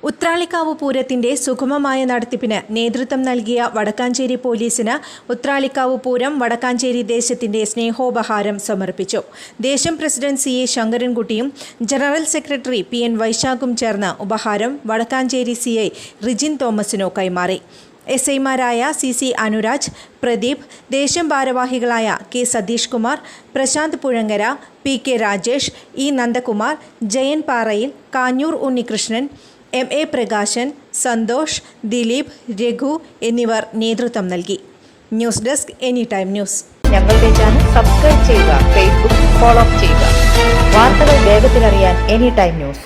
ഉത്രാളിക്കാവ് പൂരത്തിന്റെ സുഗമമായ നടത്തിപ്പിന് നേതൃത്വം നൽകിയ വടക്കാഞ്ചേരി പോലീസിന് ഉത്രാളിക്കാവ് പൂരം വടക്കാഞ്ചേരി ദേശത്തിന്റെ സ്നേഹോപഹാരം സമർപ്പിച്ചു. ദേശം പ്രസിഡന്റ് CA ശങ്കരൻകുട്ടിയും ജനറൽ സെക്രട്ടറി PN വൈശാഖും ചേർന്ന് ഉപഹാരം വടക്കാഞ്ചേരി CI റിജിൻ തോമസിനു കൈമാറി. SIമാരായ CC അനുരാജ്, പ്രദീപ്, ദേശം ഭാരവാഹികളായ K Satheesh Kumar, Prashant Puzhangara, PK Rajesh, E Nandakumar, Jayan പാറയിൽ, കാഞ്ഞൂർ ഉണ്ണികൃഷ്ണൻ, MA പ്രകാശൻ, സന്തോഷ്, ദിലീപ്, രഘു എന്നിവർ നേതൃത്വം നൽകി. News desk anytime news. ഞങ്ങളുടെ ചാനൽ സബ്സ്ക്രൈബ് ചെയ്യുക, ഫേസ്ബുക്ക് ഫോളോ ചെയ്യുക. വാർത്തകൾ വേഗത്തിലറിയാൻ എനിടൈം ന്യൂസ്.